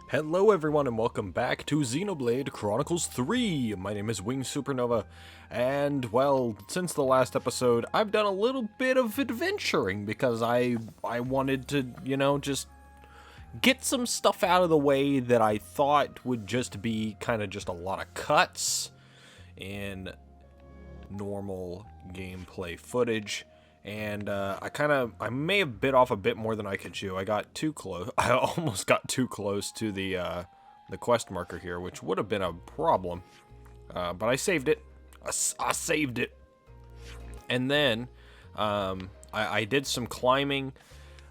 Hello everyone and welcome back to Xenoblade Chronicles 3! My name is Wing Supernova, and well, since the last episode, I've done a little bit of adventuring because I wanted to, just get some stuff out of the way that I thought would just be kind of just a lot of cuts in normal gameplay footage. And I may have bit off a bit more than I could chew. I got too close. I almost got too close to the quest marker here, which would have been a problem. But I saved it. I saved it. And then I did some climbing.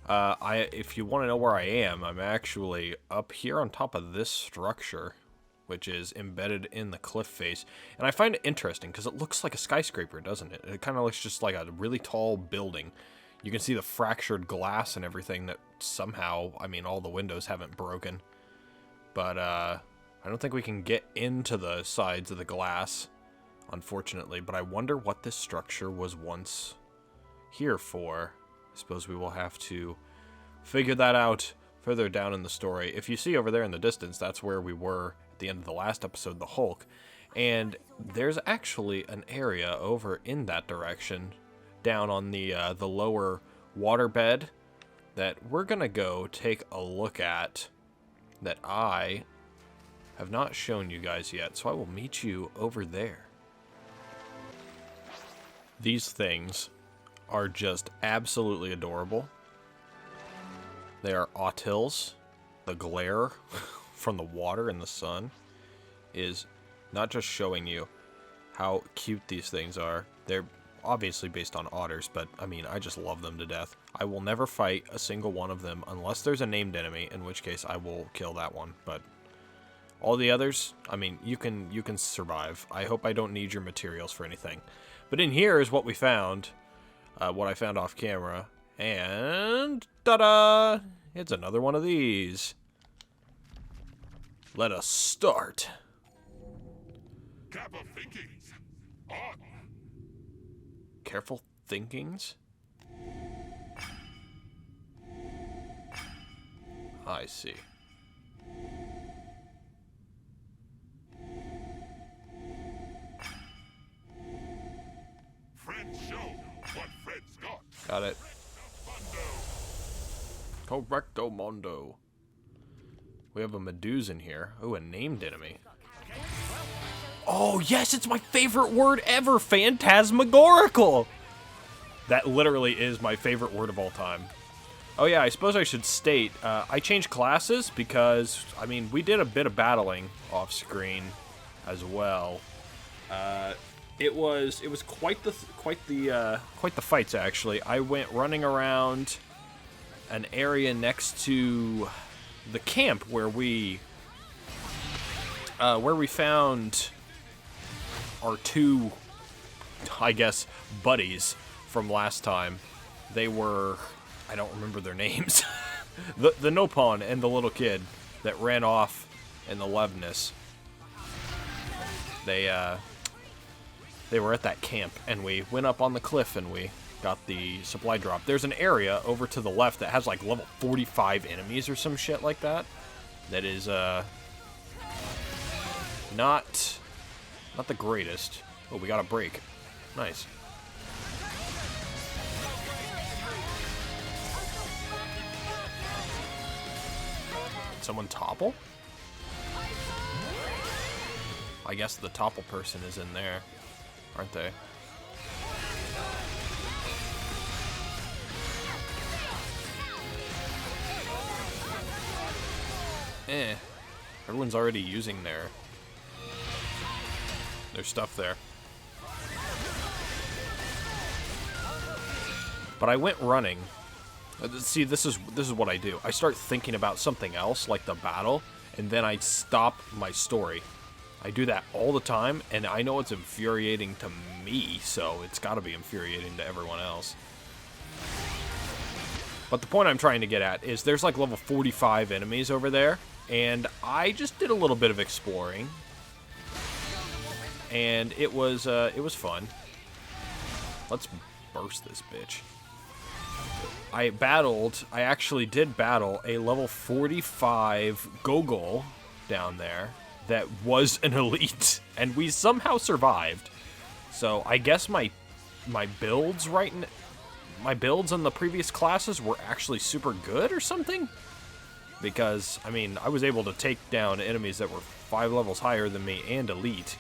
If you want to know where I am, I'm actually up here on top of this structure, which is embedded in the cliff face. And I find it interesting because it looks like a skyscraper, doesn't it? It kind of looks just like a really tall building. You can see the fractured glass and everything that somehow, all the windows haven't broken. But I don't think we can get into the sides of the glass, unfortunately. But I wonder what this structure was once here for. I suppose we will have to figure that out further down in the story. If you see over there in the distance, that's where we were at the end of the last episode, the Hulk. And there's actually an area over in that direction, down on the lower waterbed, that we're gonna go take a look at, that I have not shown you guys yet. So I will meet you over there. These things are just absolutely adorable. They are Autils. The glare from the water and the sun is not just showing you how cute these things are. They're obviously based on otters, but I just love them to death. I will never fight a single one of them unless there's a named enemy, in which case I will kill that one. But all the others, you can survive. I hope I don't need your materials for anything. But in here is what we found, what I found off camera, and ta-da! It's another one of these. Let us start. Careful thinkings. On. Careful thinkings? I see. Friends show what friends got. Got it. Correcto Mondo. We have a Medusa in here. Oh, a named enemy. Oh, yes, it's my favorite word ever, phantasmagorical. That literally is my favorite word of all time. Oh, yeah, I suppose I should state, I changed classes because, we did a bit of battling off screen as well. It was quite the fights, actually. I went running around an area next to the camp where we found our two, I guess, buddies from last time. They were, I don't remember their names. the Nopon and the little kid that ran off in the Levness. They were at that camp, and we went up on the cliff and we got the supply drop. There's an area over to the left that has like level 45 enemies or some shit like that. That is not the greatest. Oh, we got a break. Nice. Did someone topple? I guess the topple person is in there, aren't they? Everyone's already using their stuff there. But I went running. See, this is what I do. I start thinking about something else, like the battle, and then I stop my story. I do that all the time, and I know it's infuriating to me, so it's got to be infuriating to everyone else. But the point I'm trying to get at is there's like level 45 enemies over there, and I just did a little bit of exploring, and it was fun. Let's burst this bitch. I actually did battle a level 45 Gogol down there that was an elite, and we somehow survived. So I guess my builds my builds in the previous classes were actually super good or something? Because, I mean, I was able to take down enemies that were 5 levels higher than me and elite.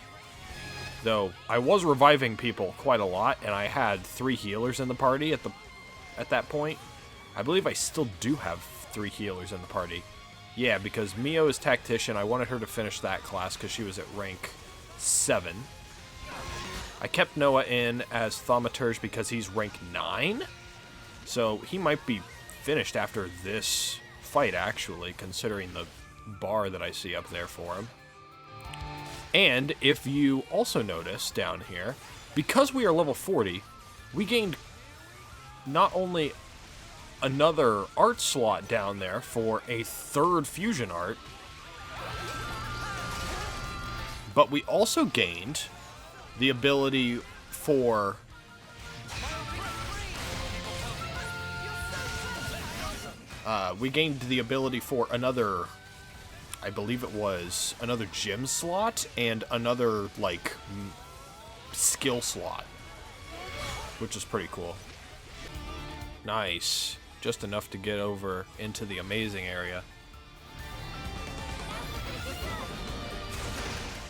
Though, I was reviving people quite a lot, and I had 3 healers in the party at that point. I believe I still do have 3 healers in the party. Yeah, because Mio is Tactician. I wanted her to finish that class because she was at rank 7. I kept Noah in as Thaumaturge because he's rank 9. So he might be finished after this fight, actually, considering the bar that I see up there for him. And if you also notice down here, because we are level 40, we gained not only another art slot down there for a 3rd fusion art, but we also gained the ability for another, I believe it was another gym slot and another, like, skill slot, which is pretty cool. Nice. Just enough to get over into the amazing area.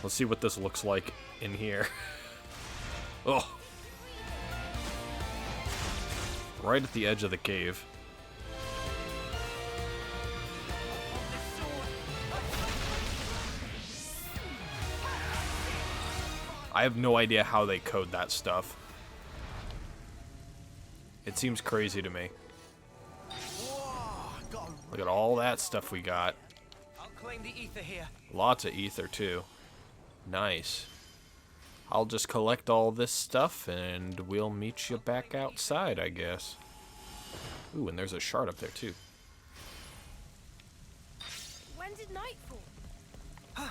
Let's see what this looks like in here. Oh. Right at the edge of the cave. I have no idea how they code that stuff. It seems crazy to me. Look at all that stuff we got. I'll claim the ether here. Lots of ether too. Nice. I'll just collect all this stuff and we'll meet you back outside, I guess. Ooh, and there's a shard up there too. When did night fall?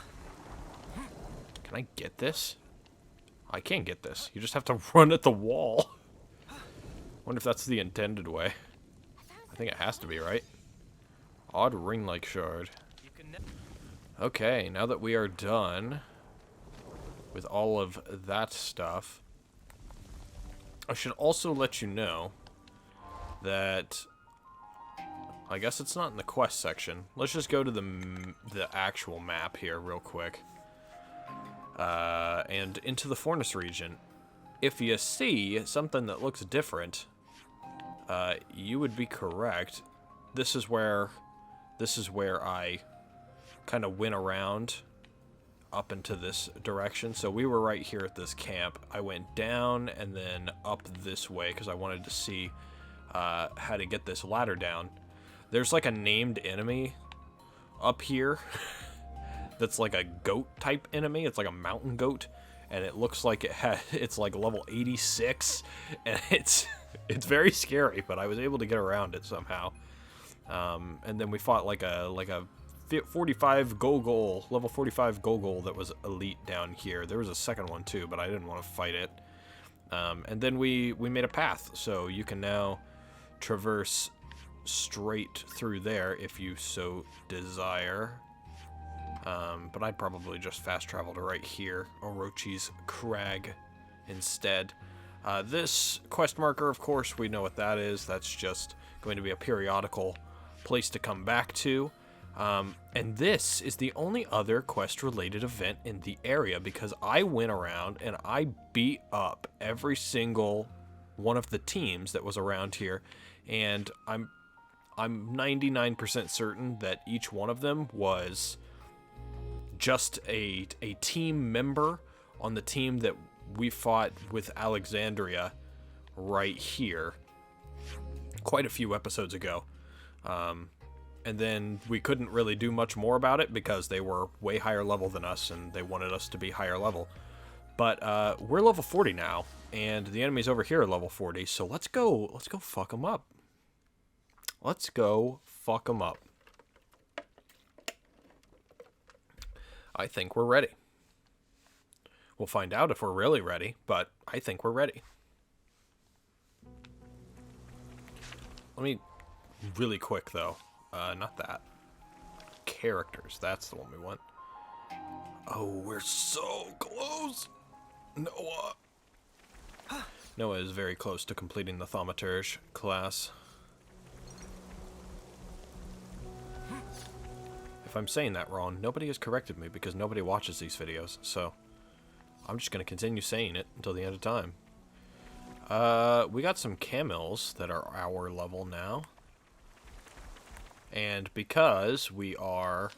Can I get this? I can't get this. You just have to run at the wall. Wonder if that's the intended way. I think it has to be, right? Odd ring-like shard. Okay, now that we are done with all of that stuff, I should also let you know that I guess it's not in the quest section. Let's just go to the actual map here real quick. And into the Fornus region. If you see something that looks different, you would be correct. This is where I kind of went around up into this direction. So we were right here at this camp. I went down and then up this way because I wanted to see how to get this ladder down. There's like a named enemy up here that's like a goat type enemy. It's like a mountain goat, and it looks like it's like level 86, and it's very scary, but I was able to get around it somehow. And then we fought like a 45 Gogol, level 45 Gogol that was elite down here. There was a second one too, but I didn't want to fight it. And then we made a path, so you can now traverse straight through there if you so desire. But I'd probably just fast travel to right here, Orochi's Crag, instead. This quest marker, of course, we know what that is. That's just going to be a periodical place to come back to. And this is the only other quest-related event in the area, because I went around and I beat up every single one of the teams that was around here, and I'm 99% certain that each one of them was just a team member on the team that we fought with Alexandria right here quite a few episodes ago. And then we couldn't really do much more about it because they were way higher level than us and they wanted us to be higher level. But we're level 40 now, and the enemies over here are level 40, so let's go fuck them up. Let's go fuck them up. I think we're ready. We'll find out if we're really ready, but I think we're ready. let me... Really quick, though. Not that. Characters. That's the one we want. Oh, we're so close! Noah! Noah is very close to completing the Thaumaturge class. If I'm saying that wrong, nobody has corrected me because nobody watches these videos, so I'm just going to continue saying it until the end of time. We got some camels that are our level now. And because we are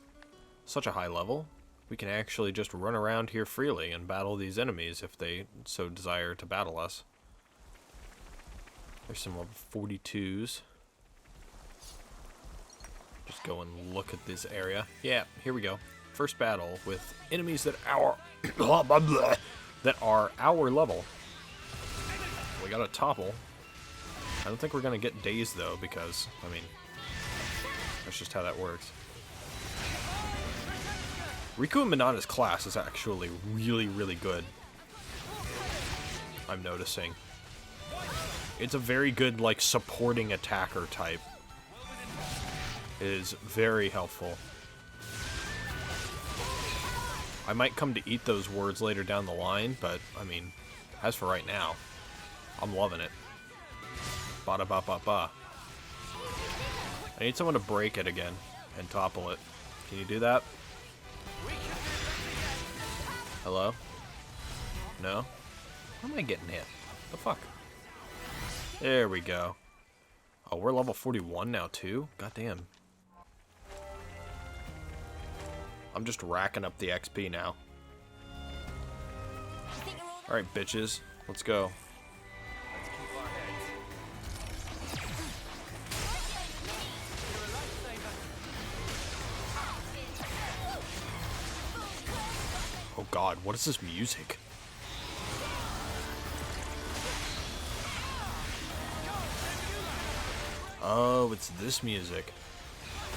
such a high level, we can actually just run around here freely and battle these enemies if they so desire to battle us. There's some level 42s. Just go and look at this area. Yeah, here we go. First battle with enemies that are our level. We got a topple. I don't think we're gonna get dazed though, because I mean, that's just how that works. Riku and Minana's class is actually really, really good. I'm noticing. It's a very good, like, supporting attacker type. It is very helpful. I might come to eat those words later down the line, but, I mean, as for right now, I'm loving it. Ba-da-ba-ba-ba. I need someone to break it again and topple it. Can you do that? Hello? No? How am I getting hit? The fuck? There we go. Oh, we're level 41 now too? Goddamn. I'm just racking up the XP now. Alright, bitches. Let's go. Oh god, what is this music? Oh, it's this music.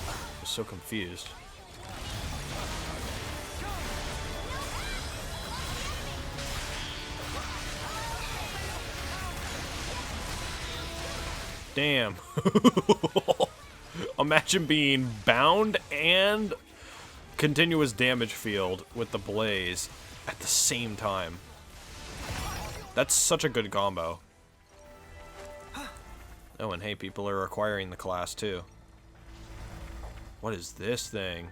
I'm so confused. Damn. Imagine being bound and continuous damage field with the blaze at the same time. That's such a good combo. Oh, and hey, people are acquiring the class too. What is this thing?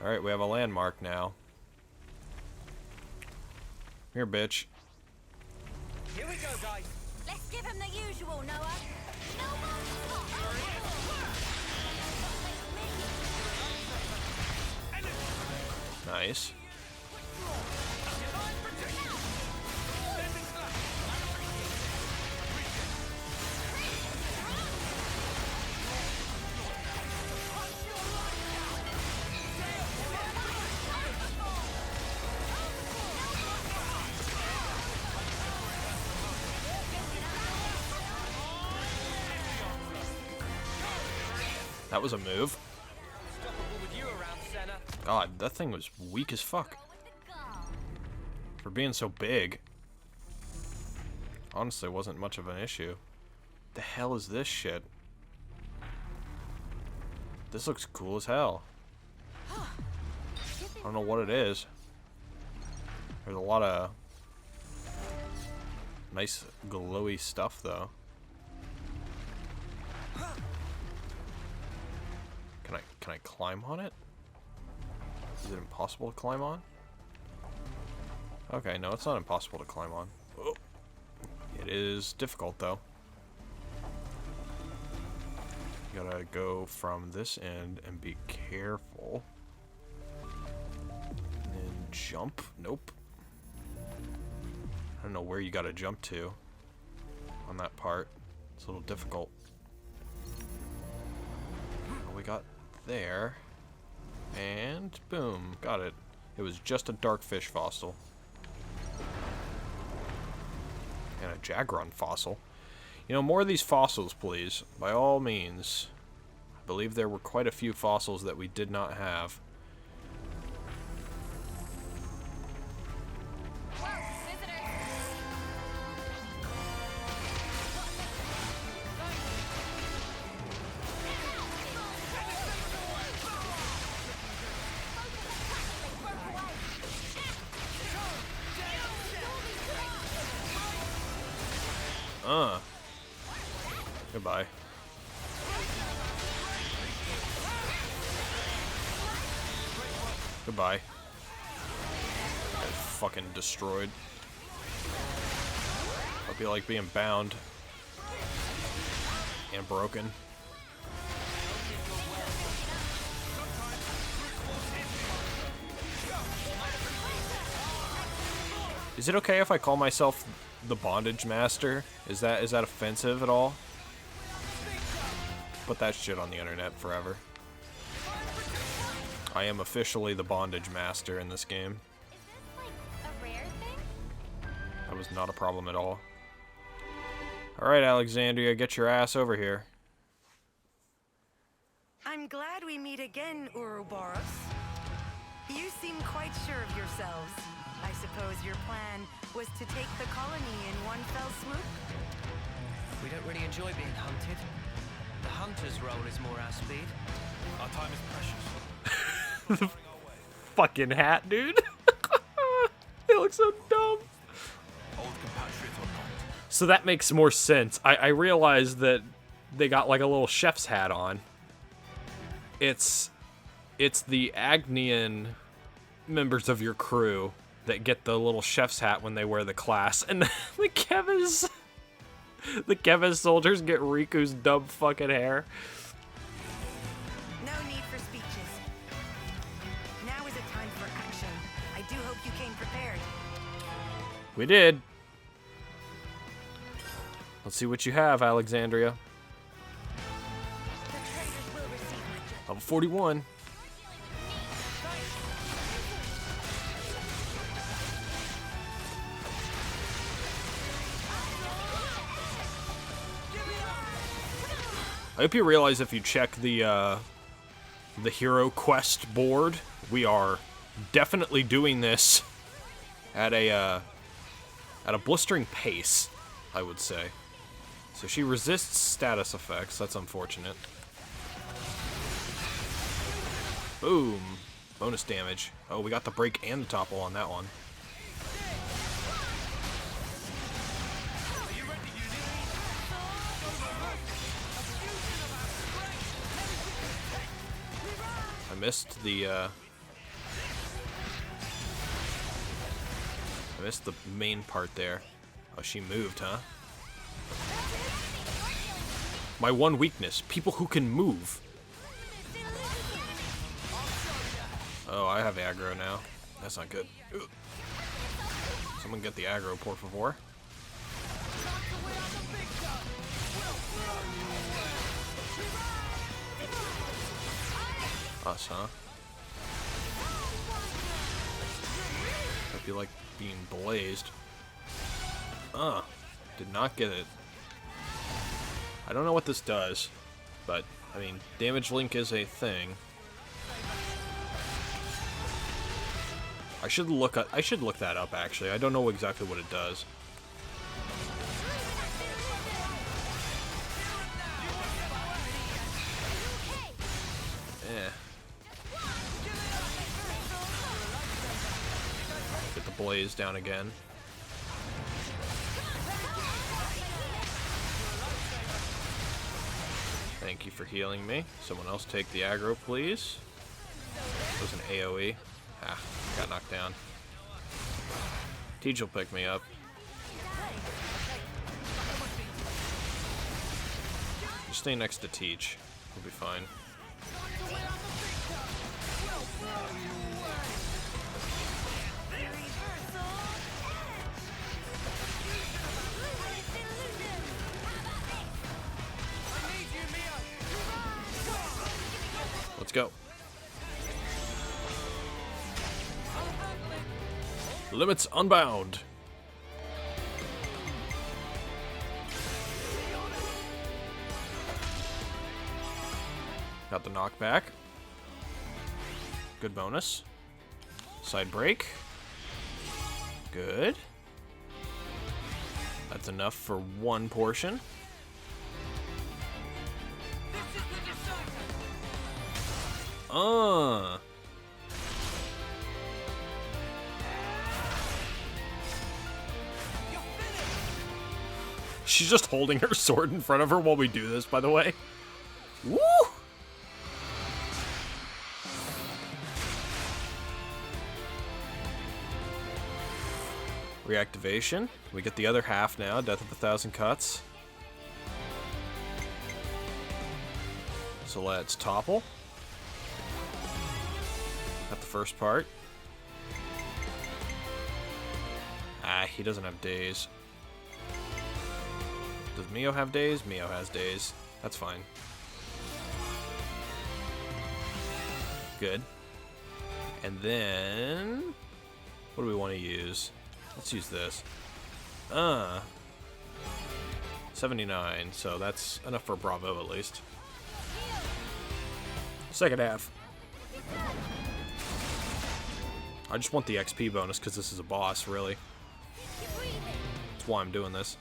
Alright, we have a landmark now. Here, bitch. Here we go, guys. Let's give him the usual, Noah. Nice. That was a move. God, that thing was weak as fuck. For being so big. Honestly, wasn't much of an issue. The hell is this shit? This looks cool as hell. I don't know what it is. There's a lot of nice glowy stuff though. Can I climb on it? Is it impossible to climb on? Okay, no, it's not impossible to climb on. Oh. It is difficult though. You gotta go from this end and be careful. And then jump. Nope. I don't know where you gotta jump to on that part. It's a little difficult. What we got there. And boom, got it. It was just a dark fish fossil. And a Jagron fossil. You know, more of these fossils, please. By all means. I believe there were quite a few fossils that we did not have. Goodbye. Goodbye. Got fucking destroyed. Hope you like being bound. And broken. Is it okay if I call myself the Bondage Master? Is that offensive at all? Put that shit on the internet forever. I am officially the Bondage Master in this game. Is this, like, a rare thing? That was not a problem at all. Alright, Alexandria, get your ass over here. I'm glad we meet again, Ouroboros. You seem quite sure of yourselves. I suppose your plan was to take the colony in one fell swoop? We don't really enjoy being hunted. The hunter's role is more our speed. Our time is precious. Fucking hat, dude. It looks so dumb. Old compatriot or not. So that makes more sense. I realized that they got like a little chef's hat on. It's the Agnian members of your crew that get the little chef's hat when they wear the class, and the Kevin soldiers get Riku's dumb fucking hair. No need for speeches. Now is a time for action. I do hope you came prepared. We did. Let's see what you have, Alexandria. The traitors will receive my judgment. Level 41. I hope you realize if you check the hero quest board, we are definitely doing this at a blistering pace, I would say. So she resists status effects. That's unfortunate. Boom. Bonus damage. Oh, we got the break and the topple on that one. I missed the main part there. Oh, she moved, huh? My one weakness, people who can move. Oh, I have aggro now. That's not good. Ugh. Someone get the aggro, por favor. Us, huh? Hope you like being blazed. Did not get it. I don't know what this does, but I mean, damage link is a thing. I should look that up actually. I don't know exactly what it does. Get the blaze down again. Thank you for healing me. Someone else take the aggro, please. It was an AoE. Ah, got knocked down. Teach will pick me up. Just stay next to Teach. We'll be fine. Let's go. Limits unbound. Got the knockback. Good bonus. Side break. Good. That's enough for one portion. She's just holding her sword in front of her while we do this, by the way. Woo! Reactivation. We get the other half now. Death of 1,000 cuts. So let's topple. Got the first part. Ah, he doesn't have days. Does Mio have days? Mio has days. That's fine. Good. And then... what do we want to use? Let's use this. 79, so that's enough for Bravo at least. Second half. I just want the XP bonus because this is a boss, really. That's why I'm doing this.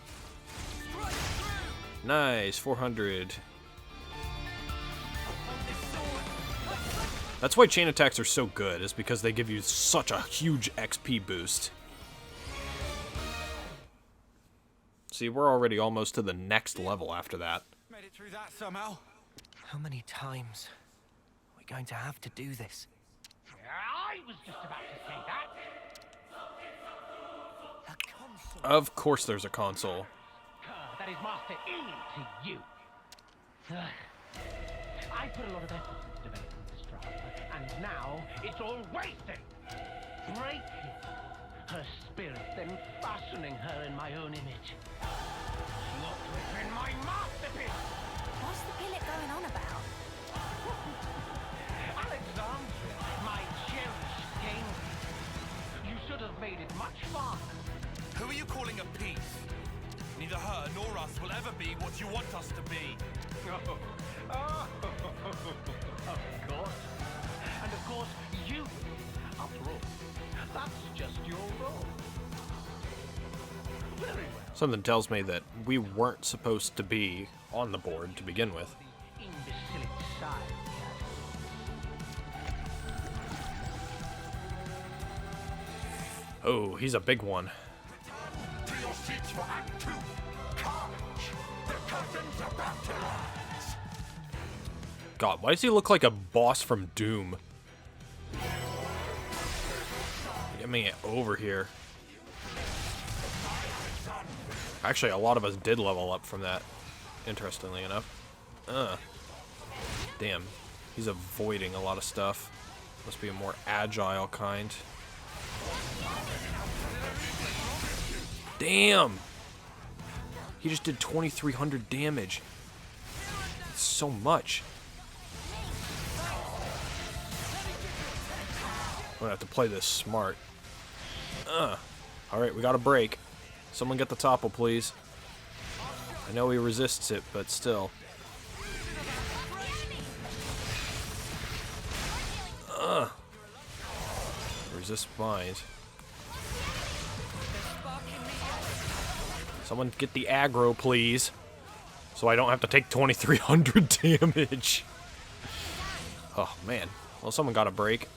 Nice, 400. That's why chain attacks are so good, is because they give you such a huge XP boost. See, we're already almost to the next level after that. Made it through that somehow. How many times are we going to have to do this? I was just about to say that. A console. Of course there's a console. That is Master E to you. I put a lot of effort into developing this drama, and now it's all wasted. Breaking her spirit, then fashioning her in my own image. Look within my masterpiece. What's the pilot going on about? Alexandria, my cherished king. You should have made it much farther. Who are you calling a piece? Neither her nor us will ever be what you want us to be. Of course. And of course, you. After all, that's just your role. Very well. Something tells me that we weren't supposed to be on the board to begin with. The imbecilic side. Oh, he's a big one. To your seats for Act 2. Carnage. The curtains are about to rise. God, why does he look like a boss from Doom? Get me over here. Actually, a lot of us did level up from that, interestingly enough. Damn. He's avoiding a lot of stuff. Must be a more agile kind. Damn! He just did 2,300 damage. That's so much. I'm gonna have to play this smart. Alright, we got a break. Someone get the topple, please. I know he resists it, but still. Resist bind. Someone get the aggro, please. So I don't have to take 2,300 damage. Oh, man. Well, someone got a break.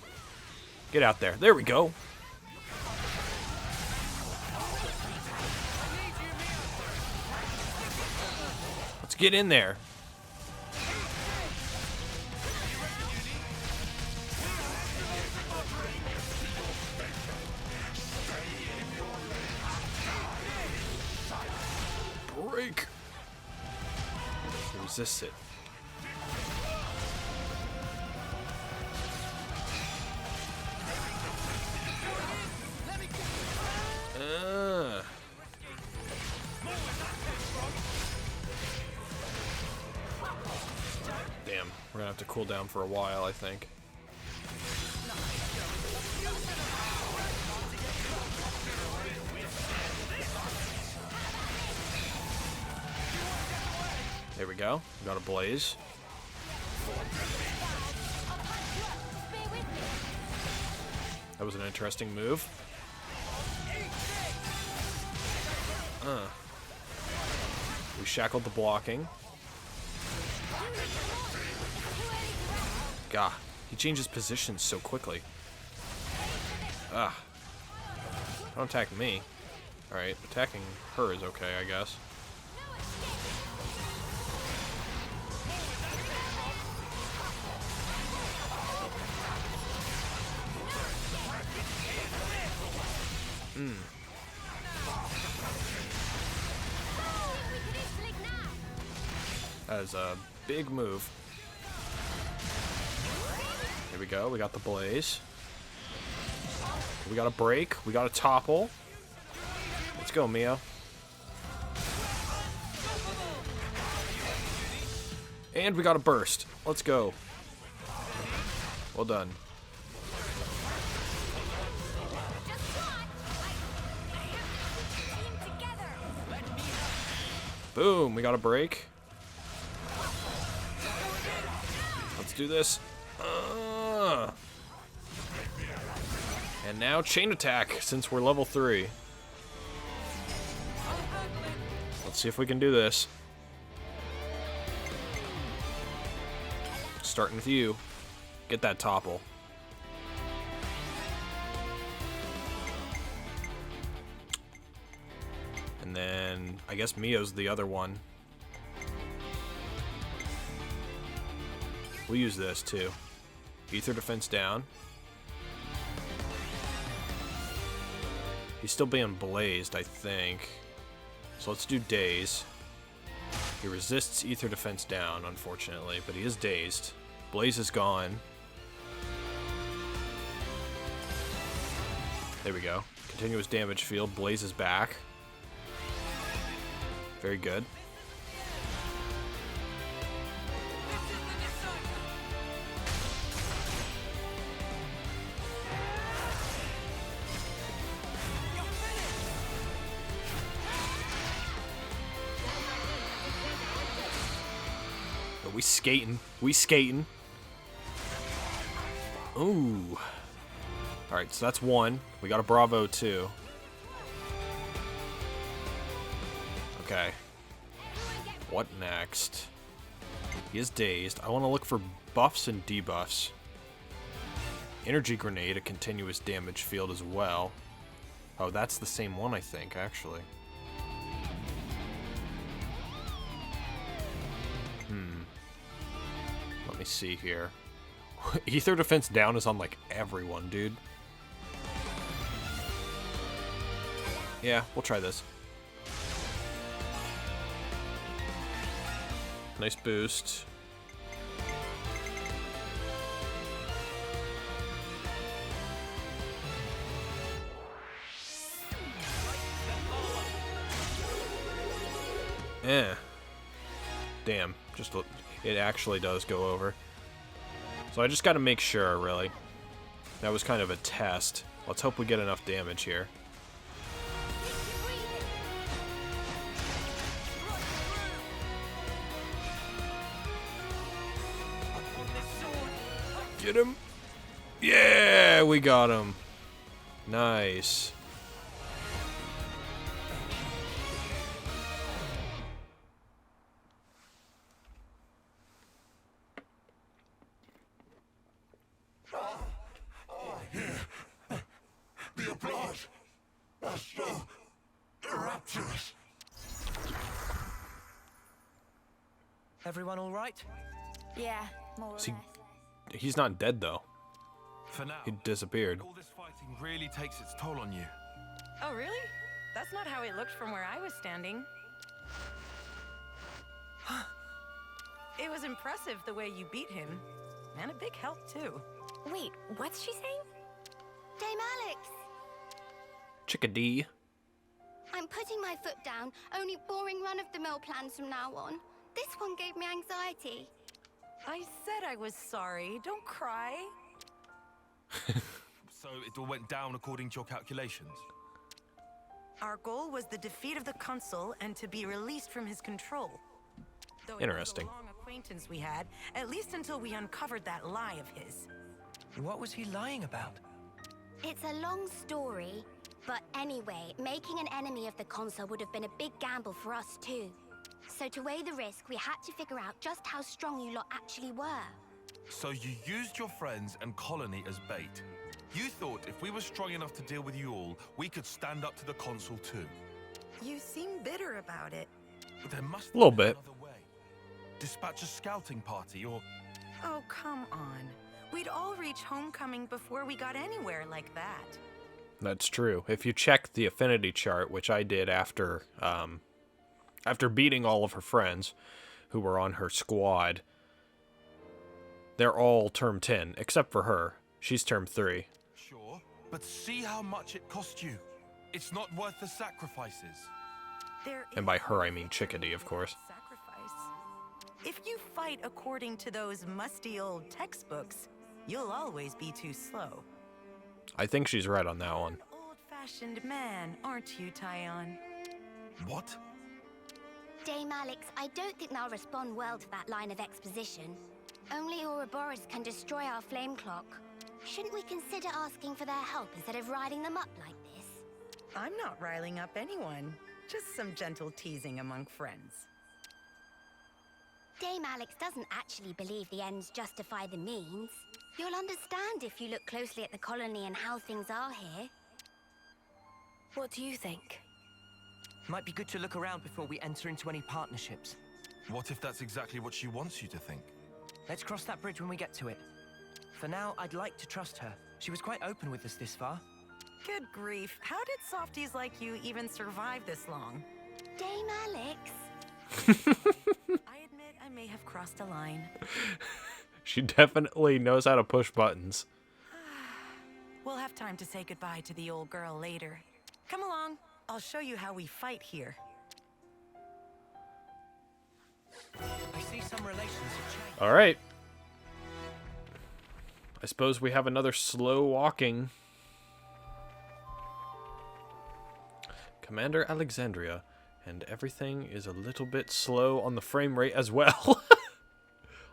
Get out there. There we go. Let's get in there. Break. Resist it. Damn, we're gonna have to cool down for a while, I think. There we go. We got a blaze. That was an interesting move. We shackled the blocking. Gah, he changes positions so quickly. Don't attack me. Alright, attacking her is okay, I guess. That is a big move. Here we go. We got the blaze. We got a break. We got a topple. Let's go, Mio. And we got a burst. Let's go. Well done. Boom, we got a break. Let's do this. And now chain attack, since we're level 3. Let's see if we can do this. Starting with you. Get that topple. And then, I guess Mio's the other one. We'll use this, too. Ether defense down. He's still being blazed, I think. So let's do daze. He resists ether defense down, unfortunately, but he is dazed. Blaze is gone. There we go. Continuous damage field. Blaze is back. Very good. But we skating. We skating. Ooh. Alright, so that's 1. We got a Bravo 2. Okay. What next? He is dazed. I want to look for buffs and debuffs. Energy grenade, a continuous damage field as well. Oh, that's the same one, I think, actually. Let me see here. Ether defense down is on, like, everyone, dude. Yeah, we'll try this. Nice boost. Damn, just look, it actually does go over. So I just gotta make sure, really. That was kind of a test. Let's hope we get enough damage here. Get him. Yeah, we got him. Nice. The applause was so rapturous. Everyone all right? Yeah, more or See, less. he's not dead, though. For now, He disappeared. all this fighting really takes its toll on you. Oh, really? That's not how it looked from where I was standing. It was impressive the way you beat him. And a big help, too. Wait, what's she saying? Dame Alex! Chickadee. I'm putting my foot down. Only boring run-of-the-mill plans from now on. This one gave me anxiety. I said I was sorry. Don't cry. So it all went down according to your calculations? Our goal was the defeat of the consul and to be released from his control. Though Interesting. It was a long acquaintance we had, at least until we uncovered that lie of his. What was he lying about? It's a long story, but anyway, making an enemy of the consul would have been a big gamble for us too. So to weigh the risk, we had to figure out just how strong you lot actually were. So you used your friends and colony as bait. You thought if we were strong enough to deal with you all, we could stand up to the consul too. You seem bitter about it. But there must A little be bit. another way. Dispatch a scouting party or... Oh, come on. We'd all reach homecoming before we got anywhere like that. That's true. If you check the affinity chart, which I did after beating all of her friends who were on her squad, they're all term 10, except for her. She's term 3. Sure, but see how much it cost you. It's not worth the sacrifices. And by her, I mean Chickadee, of course. Sacrifice. If you fight according to those musty old textbooks, you'll always be too slow. I think she's right on that one. An old-fashioned man, aren't you, Tyon? What? Dame Alex, I don't think they'll respond well to that line of exposition. Only Ouroboros can destroy our flame clock. Shouldn't we consider asking for their help instead of riding them up like this? I'm not riling up anyone. Just some gentle teasing among friends. Dame Alex doesn't actually believe the ends justify the means. You'll understand if you look closely at the colony and how things are here. What do you think? Might be good to look around before we enter into any partnerships. What if that's exactly what she wants you to think? Let's cross that bridge when we get to it. For now, I'd like to trust her. She was quite open with us this far. Good grief. How did softies like you even survive this long? Dame Alex? I admit I may have crossed a line. She definitely knows how to push buttons. We'll have time to say goodbye to the old girl later. Come along. I'll show you how we fight here. I see some relations have changed. All right. I suppose we have another slow walking. Commander Alexandria, and everything is a little bit slow on the frame rate as well.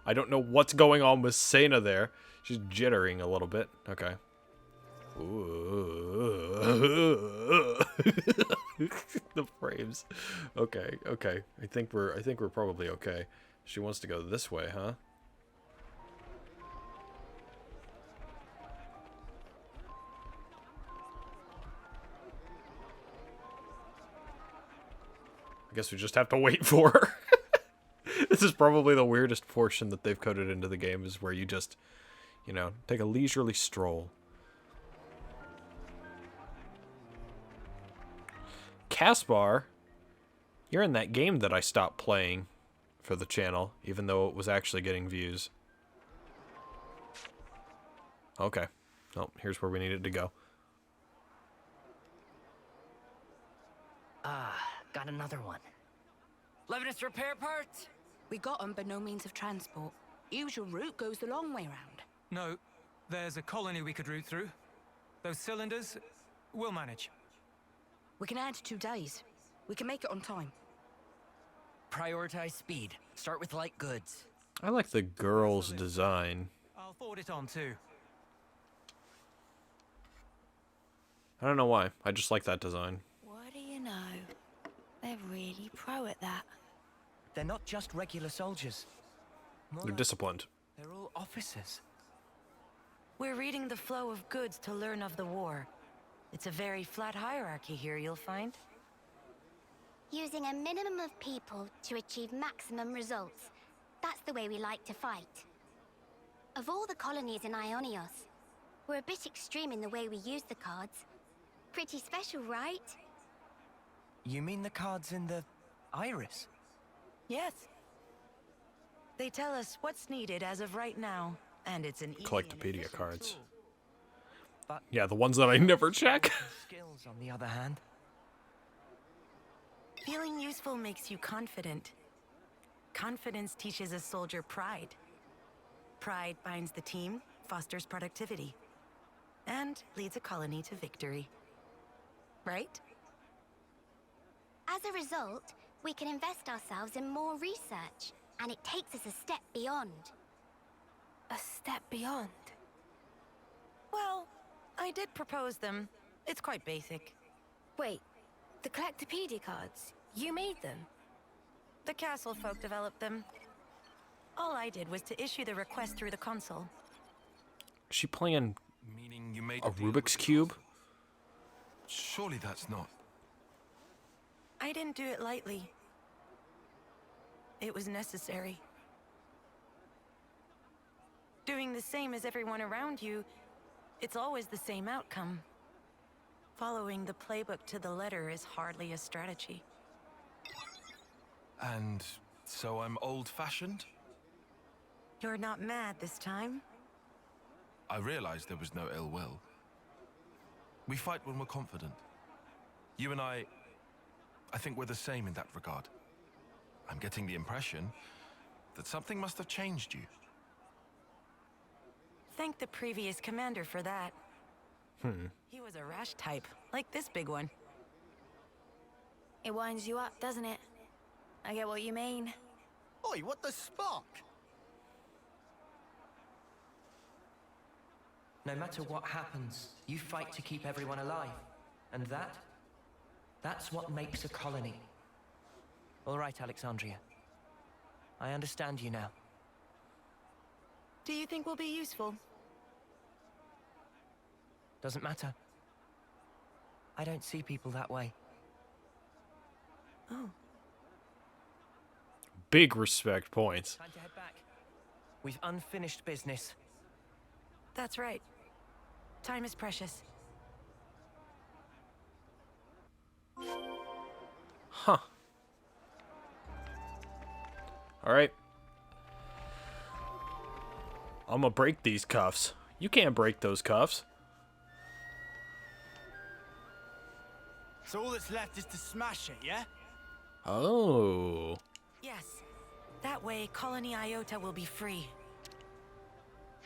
I don't know what's going on with Sena there. She's jittering a little bit. Okay. Ooh. The frames. Okay, okay. I think we're probably okay. She wants to go this way, huh? I guess we just have to wait for her. This is probably the weirdest portion that they've coded into the game, is where you just, you know, take a leisurely stroll. Caspar, you're in that game that I stopped playing for the channel, even though it was actually getting views. Okay. Oh, here's where we needed to go. Got another one. Levinus repair parts? We got them, but no means of transport. Usual route goes the long way round. No, there's a colony we could route through. Those cylinders, we'll manage. We can add 2 days. We can make it on time. Prioritize speed. Start with light goods. I like the girl's design. I'll forward it on too. I don't know why. I just like that design. What do you know? They're really pro at that. They're not just regular soldiers. More They're like disciplined. they're all officers. We're reading the flow of goods to learn of the war. It's a very flat hierarchy here, you'll find. Using a minimum of people to achieve maximum results. That's the way we like to fight. Of all the colonies in Ionios, we're a bit extreme in the way we use the cards. Pretty special, right? You mean the cards in the iris? Yes. They tell us what's needed as of right now, and it's an easy and Collectopedia efficient cards. tool. But Yeah, the ones that I never check. skills, on the other hand. Feeling useful makes you confident. Confidence teaches a soldier pride. Pride binds the team, fosters productivity, and leads a colony to victory. Right? As a result, we can invest ourselves in more research, and it takes us a step beyond. A step beyond. Well, I did propose them. It's quite basic. Wait, the Collectopedia cards, you made them? The castle folk developed them. All I did was to issue the request through the console. Is she playing Meaning you made a deal Rubik's with the Cube? council? Surely that's not. I didn't do it lightly. It was necessary. Doing the same as everyone around you, it's always the same outcome. Following the playbook to the letter is hardly a strategy. And so I'm old-fashioned? You're not mad this time? I realized there was no ill will. We fight when we're confident. You and I think we're the same in that regard. I'm getting the impression that something must have changed you. Thank the previous commander for that. He was a rash type, like this big one. It winds you up, doesn't it? I get what you mean. Oi, what the spark? No matter what happens, you fight to keep everyone alive. And that's what makes a colony. All right, Alexandria. I understand you now. Do you think we'll be useful? Doesn't matter. I don't see people that way. Oh. Big respect points. Time to head back. We've unfinished business. That's right. Time is precious. Huh. Alright. I'm gonna break these cuffs. You can't break those cuffs. So all that's left is to smash it, yeah? Oh. Yes. That way, Colony Iota will be free.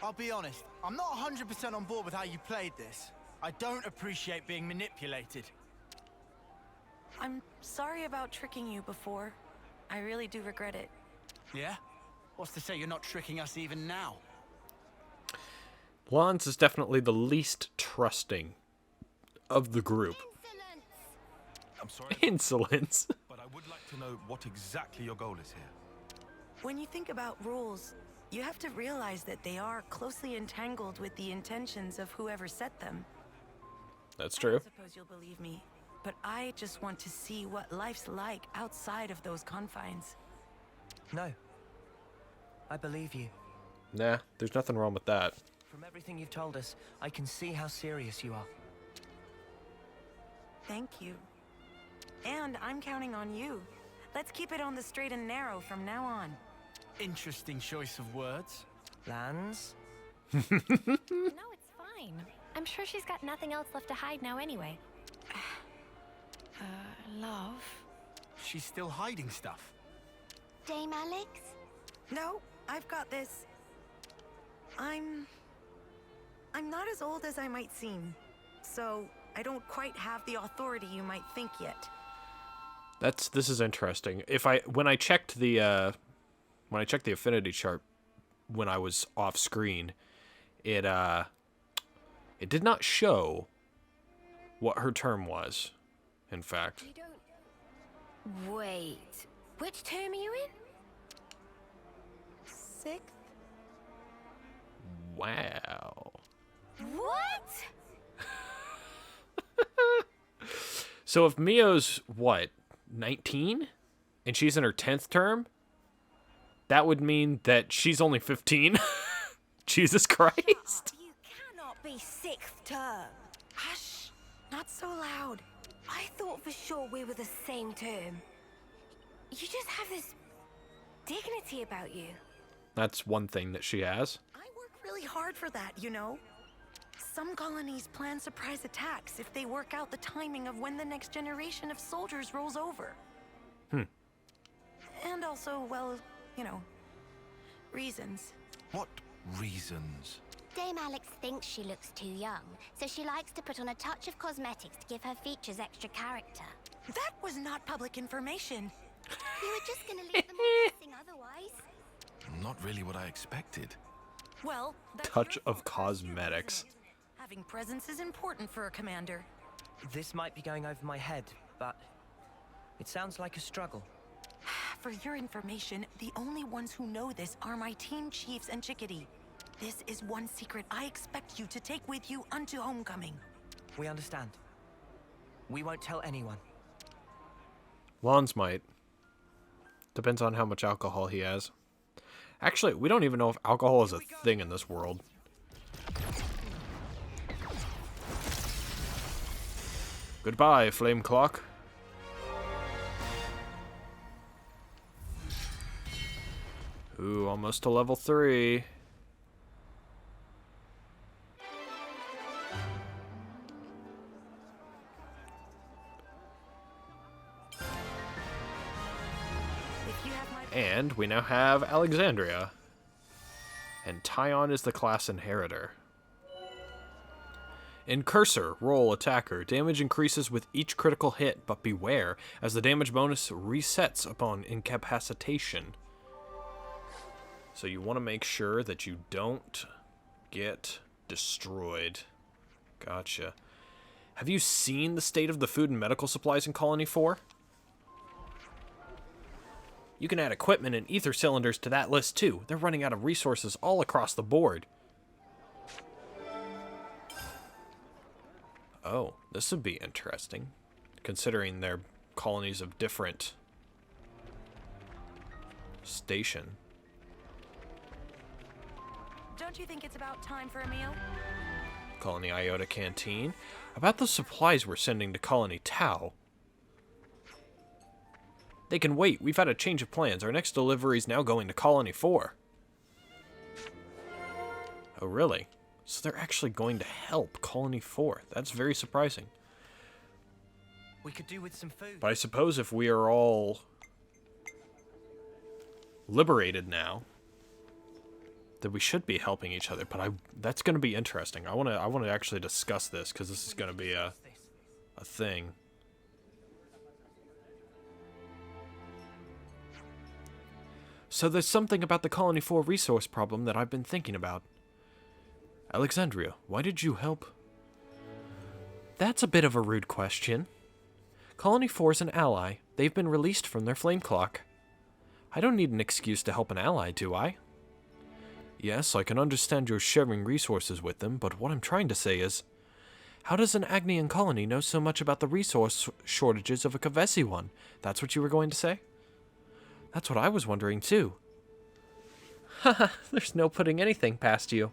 I'll be honest, I'm not 100% on board with how you played this. I don't appreciate being manipulated. I'm sorry about tricking you before. I really do regret it. Yeah? What's to say you're not tricking us even now? Lance is definitely the least trusting of the group. I'm sorry, Insolence. but I would like to know what exactly your goal is here. When you think about rules, you have to realize that they are closely entangled with the intentions of whoever set them. That's I true. don't suppose you'll believe me, but I just want to see what life's like outside of those confines. No. I believe you. Nah, there's nothing wrong with that. From everything you've told us, I can see how serious you are. Thank you. And I'm counting on you. Let's keep it on the straight and narrow from now on. Interesting choice of words. Lands? No, it's fine. I'm sure she's got nothing else left to hide now anyway. Love? She's still hiding stuff. Dame Alex? No, I've got this. I'm not as old as I might seem, so I don't quite have the authority you might think yet. This is interesting. When I checked the affinity chart when I was off screen, it did not show what her term was. In fact. You don't... Wait. Which term are you in? 6th? Wow. What? So if Mio's, 19? And she's in her 10th term? That would mean that she's only 15? Jesus Christ. You cannot be 6th term. Hush! Not so loud. I thought for sure we were the same term. You just have this dignity about you. That's one thing that she has. I work really hard for that, you know. Some colonies plan surprise attacks if they work out the timing of when the next generation of soldiers rolls over. And also, well, you know, reasons. What reasons? Dame Alex thinks she looks too young, so she likes to put on a touch of cosmetics to give her features extra character. That was not public information. You were just gonna leave them all guessing otherwise. Not really what I expected. Well, that's Touch your of fault, cosmetics. isn't it? Having presence is important for a commander. This might be going over my head, but it sounds like a struggle. For your information, the only ones who know this are my team chiefs and Chickadee. This is one secret I expect you to take with you unto homecoming. We understand. We won't tell anyone. Lons might. Depends on how much alcohol he has. Actually, we don't even know if alcohol is a thing in this world. Goodbye, Flame Clock. Ooh, almost to level 3. And we now have Alexandria. And Tyon is the class inheritor. In Cursor, roll attacker. Damage increases with each critical hit, but beware, as the damage bonus resets upon incapacitation. So you want to make sure that you don't get destroyed. Gotcha. Have you seen the state of the food and medical supplies in Colony 4? You can add equipment and ether cylinders to that list too. They're running out of resources all across the board. Oh, this would be interesting, considering they're colonies of different station. Don't you think it's about time for a meal? Colony Iota Canteen. About the supplies we're sending to Colony Tau. They can wait. We've had a change of plans. Our next delivery is now going to Colony 4. Oh, really? So they're actually going to help Colony 4. That's very surprising. We could do with some food. But I suppose if we are all liberated now, that we should be helping each other. But that's going to be interesting. I want to actually discuss this, because this is going to be a thing. So there's something about the Colony 4 resource problem that I've been thinking about. Alexandria, why did you help? That's a bit of a rude question. Colony 4 is an ally. They've been released from their flame clock. I don't need an excuse to help an ally, do I? Yes, I can understand you're sharing resources with them, but what I'm trying to say is, how does an Agnian colony know so much about the resource shortages of a Kavesi one? That's what you were going to say? That's what I was wondering, too. Haha, there's no putting anything past you.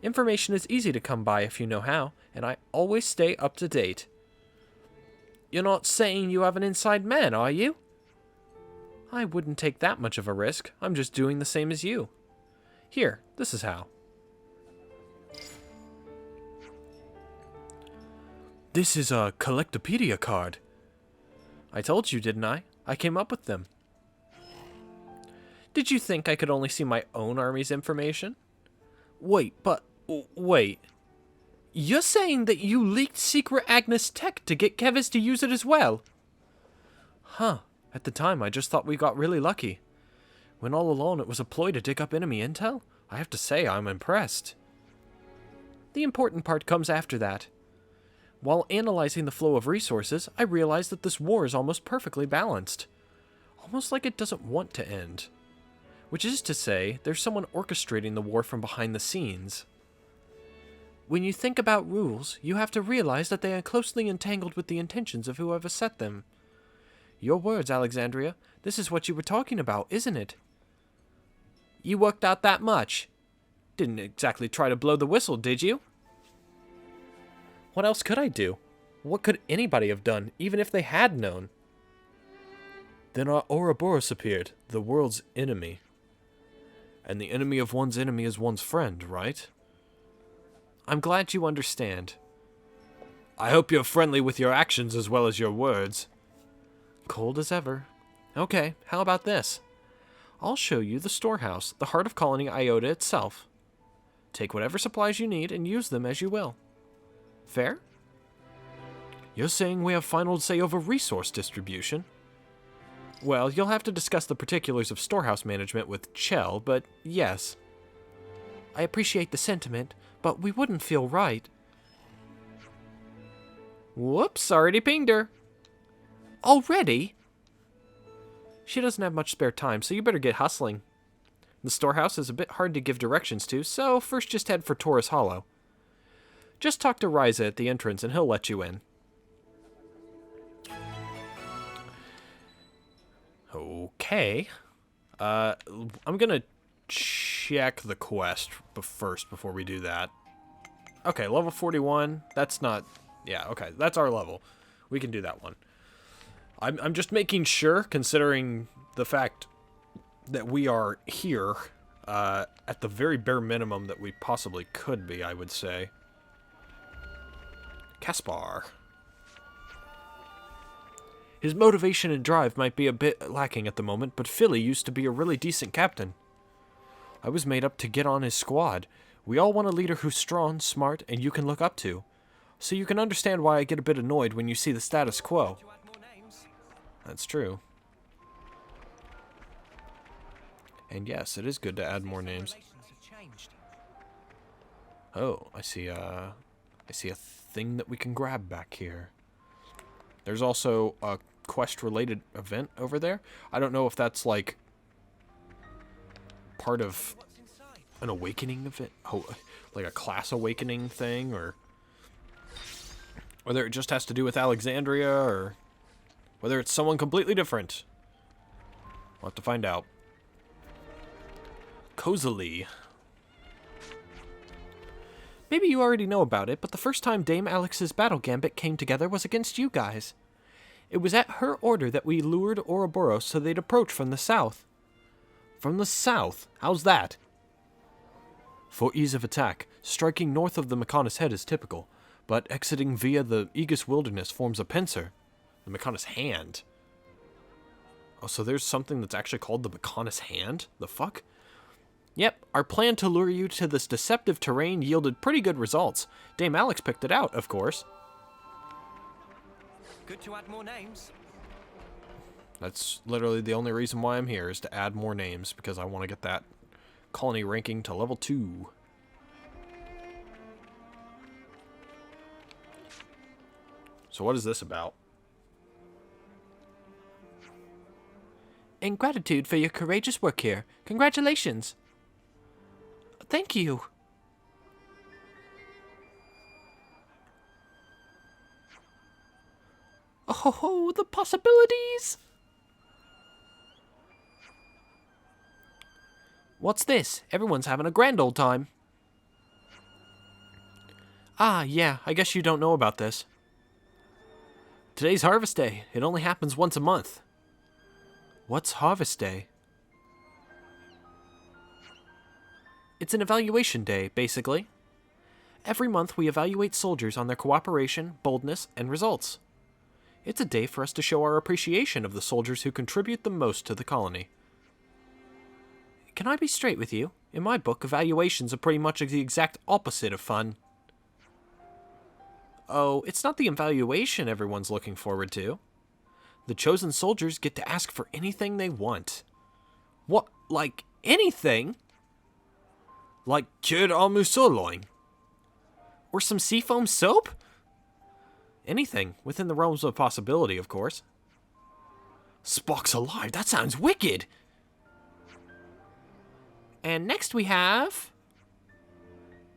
Information is easy to come by if you know how, and I always stay up to date. You're not saying you have an inside man, are you? I wouldn't take that much of a risk. I'm just doing the same as you. Here, this is how. This is a Collectopedia card. I told you, didn't I? I came up with them. Did you think I could only see my own army's information? Wait. You're saying that you leaked secret Agnes tech to get Kevis to use it as well? Huh. At the time, I just thought we got really lucky. When all along it was a ploy to dig up enemy intel, I have to say I'm impressed. The important part comes after that. While analyzing the flow of resources, I realized that this war is almost perfectly balanced. Almost like it doesn't want to end. Which is to say, there's someone orchestrating the war from behind the scenes. When you think about rules, you have to realize that they are closely entangled with the intentions of whoever set them. Your words, Alexandria. This is what you were talking about, isn't it? You worked out that much. Didn't exactly try to blow the whistle, did you? What else could I do? What could anybody have done, even if they had known? Then our Ouroboros appeared, the world's enemy. And the enemy of one's enemy is one's friend, right? I'm glad you understand. I hope you're friendly with your actions as well as your words. Cold as ever. Okay, how about this? I'll show you the storehouse, the heart of Colony Iota itself. Take whatever supplies you need and use them as you will. Fair? You're saying we have final say over resource distribution? Well, you'll have to discuss the particulars of storehouse management with Chell, but yes. I appreciate the sentiment, but we wouldn't feel right. Whoops, already pinged her. Already? She doesn't have much spare time, so you better get hustling. The storehouse is a bit hard to give directions to, so first just head for Taurus Hollow. Just talk to Ryza at the entrance and he'll let you in. Okay. I'm gonna check the quest first before we do that. Okay, level 41. That's not Yeah, okay. That's our level. We can do that one. I'm just making sure, considering the fact that we are here at the very bare minimum that we possibly could be, I would say. Caspar. His motivation and drive might be a bit lacking at the moment, but Philly used to be a really decent captain. I was made up to get on his squad. We all want a leader who's strong, smart, and you can look up to. So you can understand why I get a bit annoyed when you see the status quo. That's true. And yes, it is good to add more names. Oh, I see a thing that we can grab back here. There's also a quest-related event over there. I don't know if that's like part of an awakening event, like a class awakening thing, or whether it just has to do with Alexandria, or whether it's someone completely different. We'll have to find out. Cozily. Maybe you already know about it, but the first time Dame Alex's battle gambit came together was against you guys. It was at her order that we lured Ouroboros so they'd approach from the south. From the south? How's that? For ease of attack, striking north of the Mechonis Head is typical, but exiting via the Aegis Wilderness forms a pincer. The Mechonis Hand. Oh, so there's something that's actually called the Mechonis Hand? The fuck? Yep, our plan to lure you to this deceptive terrain yielded pretty good results. Dame Alex picked it out, of course. Good to add more names. That's literally the only reason why I'm here, is to add more names, because I want to get that colony ranking to level 2. So what is this about? In gratitude for your courageous work here, congratulations. Thank you. Oh, the possibilities! What's this? Everyone's having a grand old time. Ah, yeah, I guess you don't know about this. Today's Harvest Day. It only happens once a month. What's Harvest Day? It's an evaluation day, basically. Every month we evaluate soldiers on their cooperation, boldness, and results. It's a day for us to show our appreciation of the soldiers who contribute the most to the colony. Can I be straight with you? In my book, evaluations are pretty much the exact opposite of fun. Oh, it's not the evaluation everyone's looking forward to. The chosen soldiers get to ask for anything they want. What? Like anything? Like cured almu sirloin? Or some seafoam soap? Anything, within the realms of possibility, of course. Spock's alive, that sounds wicked! And next we have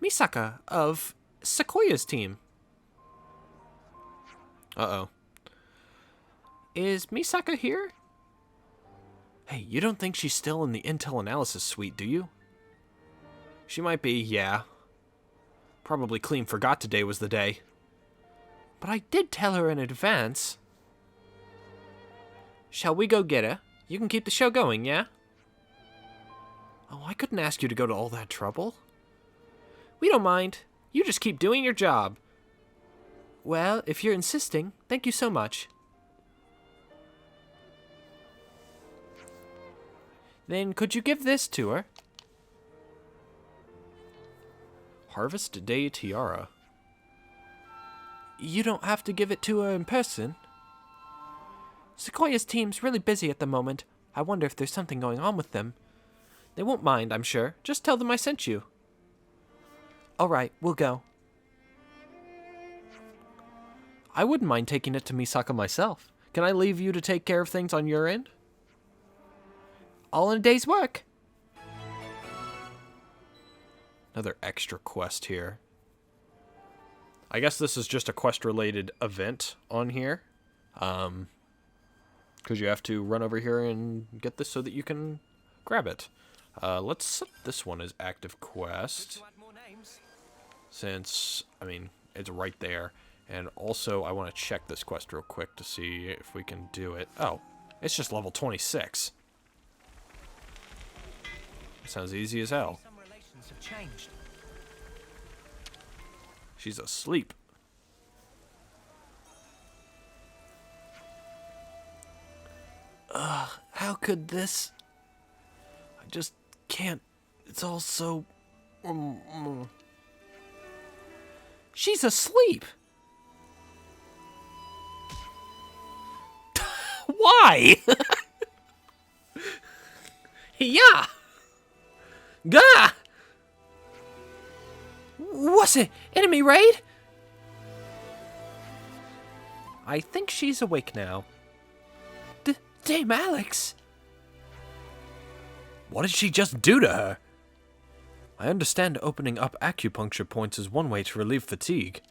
Misaka of Sequoia's team. Uh-oh. Is Misaka here? Hey, you don't think she's still in the Intel Analysis Suite, do you? She might be, yeah. Probably clean forgot today was the day. But I did tell her in advance. Shall we go get her? You can keep the show going, yeah? Oh, I couldn't ask you to go to all that trouble. We don't mind. You just keep doing your job. Well, if you're insisting, thank you so much. Then could you give this to her? Harvest Day Tiara. You don't have to give it to her in person. Sequoia's team's really busy at the moment. I wonder if there's something going on with them. They won't mind, I'm sure. Just tell them I sent you. Alright, we'll go. I wouldn't mind taking it to Misaka myself. Can I leave you to take care of things on your end? All in a day's work. Another extra quest here. I guess this is just a quest-related event on here. Because you have to run over here and get this so that you can grab it. Let's set this one as active quest. Since, I mean, it's right there. And also, I want to check this quest real quick to see if we can do it. Oh, it's just level 26. Sounds easy as hell. Some relations have changed. She's asleep. How could this? I just can't. It's all so... She's asleep! Why? Yeah! Gah! What's it? Enemy raid? I think she's awake now. Dame Alex! What did she just do to her? I understand opening up acupuncture points is one way to relieve fatigue.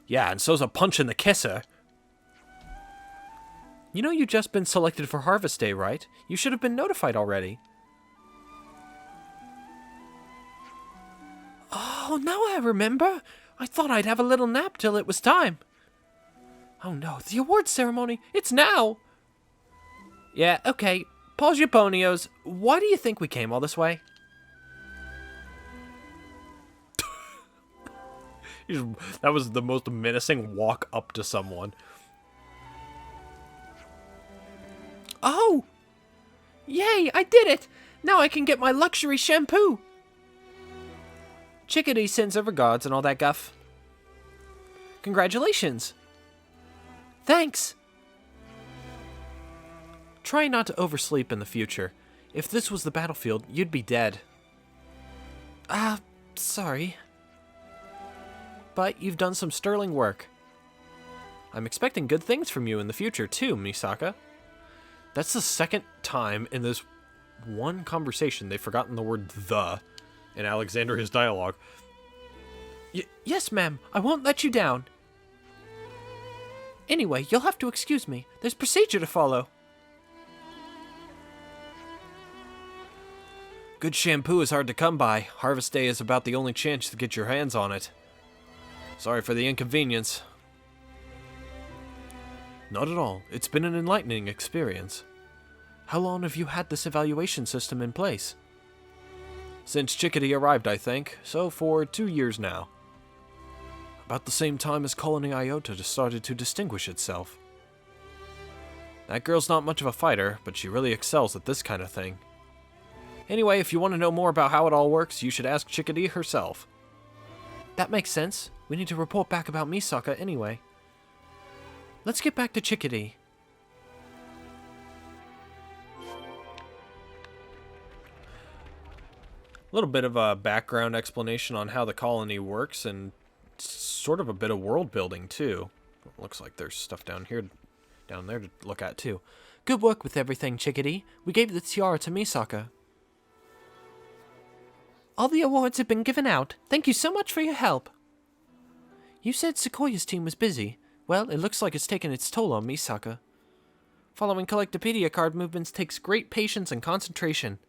Yeah, and so's a punch in the kisser. You know you've just been selected for Harvest Day, right? You should have been notified already. Oh, now I remember. I thought I'd have a little nap till it was time. Oh no, the awards ceremony. It's now. Yeah, okay. Pause your ponios. Why do you think we came all this way? That was the most menacing walk up to someone. Oh! Yay, I did it! Now I can get my luxury shampoo! Chickadee sends her regards and all that guff. Congratulations! Thanks! Try not to oversleep in the future. If this was the battlefield, you'd be dead. Sorry. But you've done some sterling work. I'm expecting good things from you in the future too, Misaka. That's the second time in this one conversation they've forgotten the word "the" in Alexandria's dialogue. Yes, ma'am. I won't let you down. Anyway, you'll have to excuse me. There's procedure to follow. Good shampoo is hard to come by. Harvest Day is about the only chance to get your hands on it. Sorry for the inconvenience. Not at all. It's been an enlightening experience. How long have you had this evaluation system in place? Since Chickadee arrived, I think. So for 2 years now. About the same time as Colony Iota started to distinguish itself. That girl's not much of a fighter, but she really excels at this kind of thing. Anyway, if you want to know more about how it all works, you should ask Chickadee herself. That makes sense. We need to report back about Misaka anyway. Let's get back to Chickadee. A little bit of a background explanation on how the colony works, and sort of a bit of world building too. Looks like there's stuff down there to look at too. Good work with everything, Chickadee. We gave the tiara to Misaka. All the awards have been given out. Thank you so much for your help. You said Sequoia's team was busy. Well, it looks like it's taken its toll on Misaka. Following Collectopedia card movements takes great patience and concentration.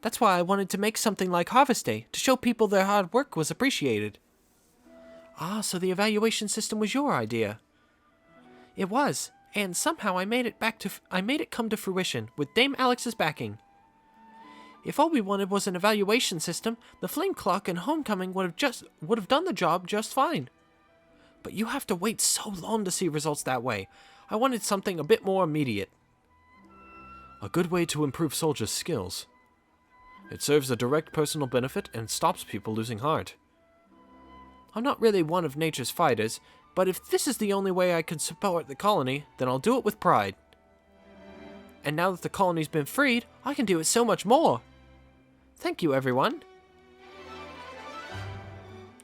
That's why I wanted to make something like Harvest Day, to show people their hard work was appreciated. Ah, so the evaluation system was your idea. It was, and somehow I made it come to fruition, with Dame Alex's backing. If all we wanted was an evaluation system, the Flame Clock and Homecoming would have done the job just fine. But you have to wait so long to see results that way. I wanted something a bit more immediate. A good way to improve soldiers' skills. It serves a direct personal benefit and stops people losing heart. I'm not really one of nature's fighters, but if this is the only way I can support the colony, then I'll do it with pride. And now that the colony's been freed, I can do it so much more. Thank you, everyone.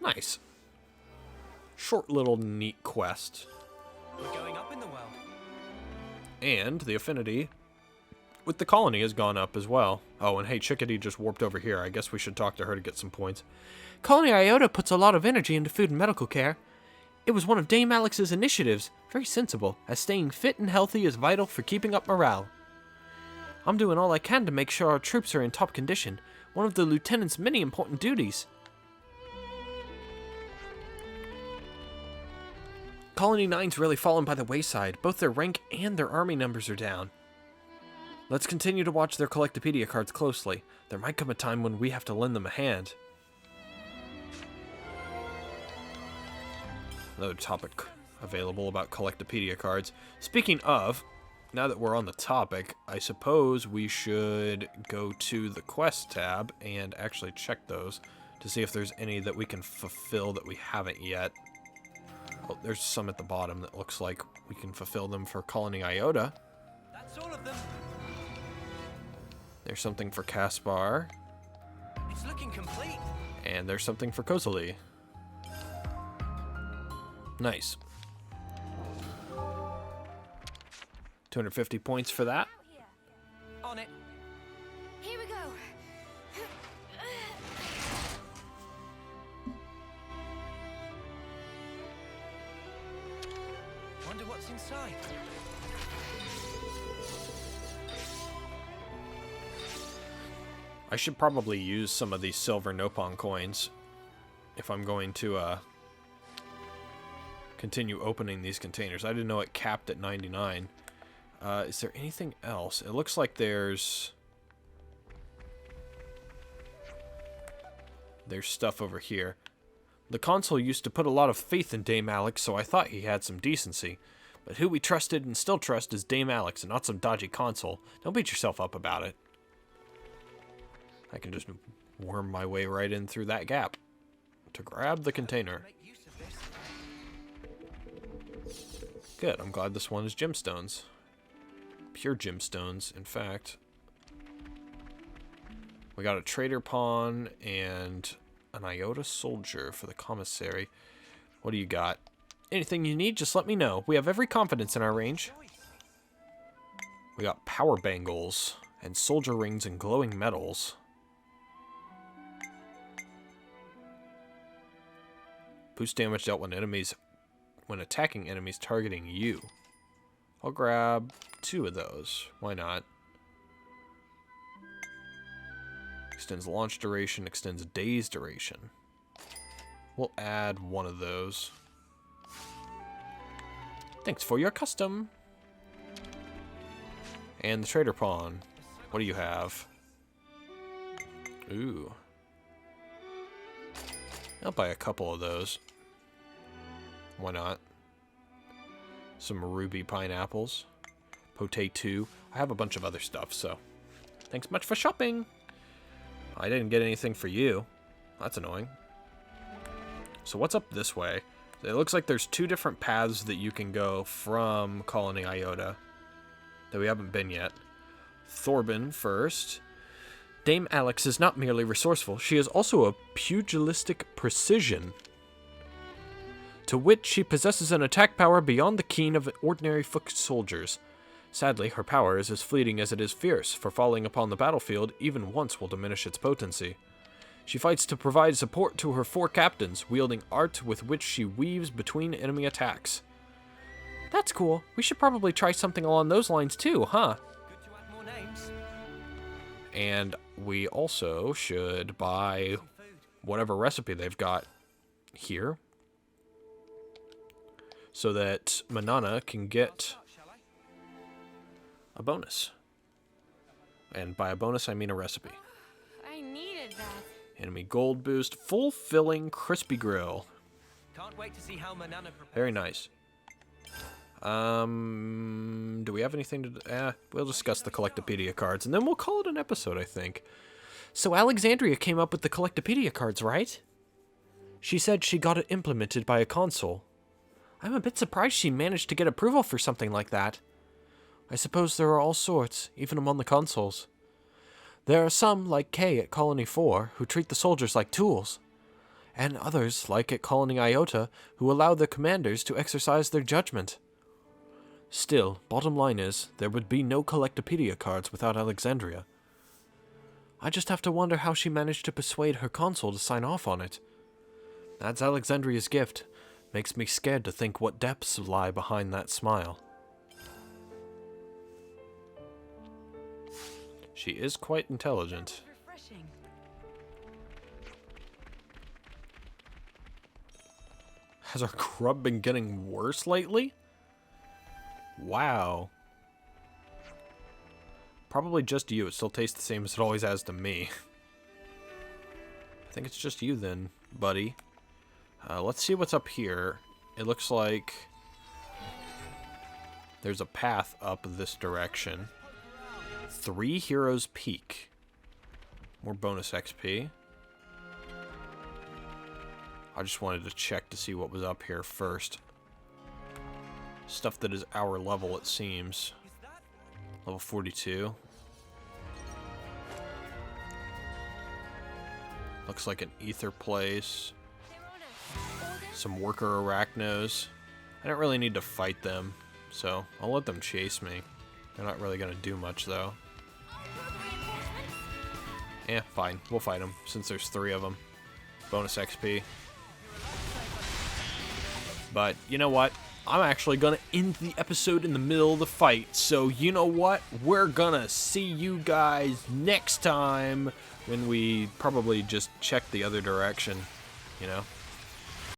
Nice. Short little neat quest. We're going up in the world. And the affinity with the colony has gone up as well. Oh, and hey, Chickadee just warped over here. I guess we should talk to her to get some points. Colony Iota puts a lot of energy into food and medical care. It was one of Dame Alex's initiatives. Very sensible, as staying fit and healthy is vital for keeping up morale. I'm doing all I can to make sure our troops are in top condition. One of the lieutenant's many important duties. Colony 9's really fallen by the wayside. Both their rank and their army numbers are down. Let's continue to watch their Collectopedia cards closely. There might come a time when we have to lend them a hand. Another topic available about Collectopedia cards. Speaking of, now that we're on the topic, I suppose we should go to the quest tab and actually check those to see if there's any that we can fulfill that we haven't yet. Oh, there's some at the bottom that looks like we can fulfill them for Colony Iota. That's all of them. There's something for Caspar. It's looking complete. And there's something for Kozali. Nice. 250 points for that. On it. Here we go. Wonder what's inside. I should probably use some of these silver Nopon coins if I'm going to continue opening these containers. I didn't know it capped at 99. Is there anything else? It looks like there's stuff over here. The consul used to put a lot of faith in Dame Alex, so I thought he had some decency. But who we trusted and still trust is Dame Alex and not some dodgy consul. Don't beat yourself up about it. I can just worm my way right in through that gap to grab the container. Good, I'm glad this one is gemstones. Pure gemstones, in fact. We got a trader pawn and an Iota soldier for the commissary. What do you got? Anything you need, just let me know. We have every confidence in our range. We got power bangles and soldier rings and glowing metals. Boost damage dealt when attacking enemies targeting you. I'll grab 2 of those. Why not? Extends launch duration, extends days duration. We'll add 1 of those. Thanks for your custom. And the trader pawn. What do you have? Ooh. I'll buy a couple of those. Why not? Some ruby pineapples. Potato. I have a bunch of other stuff, so thanks much for shopping. I didn't get anything for you. That's annoying. So what's up this way? It looks like there's 2 different paths that you can go from Colony Iota that we haven't been yet. Thorbin first. Dame Alex is not merely resourceful, she is also a pugilistic precision, to which she possesses an attack power beyond the keen of ordinary foot soldiers. Sadly, her power is as fleeting as it is fierce, for falling upon the battlefield even once will diminish its potency. She fights to provide support to her 4 captains, wielding art with which she weaves between enemy attacks. That's cool. We should probably try something along those lines too, huh? Good to add more names. And we also should buy whatever recipe they've got here so that Manana can get a bonus. And by a bonus, I mean a recipe. I needed that. Enemy gold boost, full-filling crispy grill. Can't wait to see how Manana prepares. Very nice. Do we have anything to... we'll discuss the Collectopedia cards, and then we'll call it an episode, I think. So Alexandria came up with the Collectopedia cards, right? She said she got it implemented by a consul. I'm a bit surprised she managed to get approval for something like that. I suppose there are all sorts, even among the consuls. There are some, like Kay at Colony 4, who treat the soldiers like tools. And others, like at Colony Iota, who allow their commanders to exercise their judgment. Still, bottom line is, there would be no Collectopedia cards without Alexandria. I just have to wonder how she managed to persuade her consul to sign off on it. That's Alexandria's gift. Makes me scared to think what depths lie behind that smile. She is quite intelligent. Refreshing. Has our grub been getting worse lately? Wow. Probably just you. It still tastes the same as it always has to me. I think it's just you then, buddy. Let's see what's up here. It looks like there's a path up this direction. 3 Heroes Peak. More bonus XP. I just wanted to check to see what was up here first. Stuff that is our level, it seems. Level 42. Looks like an ether place. Some worker arachnos. I don't really need to fight them, so I'll let them chase me. They're not really going to do much, though. Yeah, fine. We'll fight them, since there's 3 of them. Bonus XP. But, you know what? I'm actually going to end the episode in the middle of the fight. So, you know what? We're going to see you guys next time when we probably just check the other direction, you know?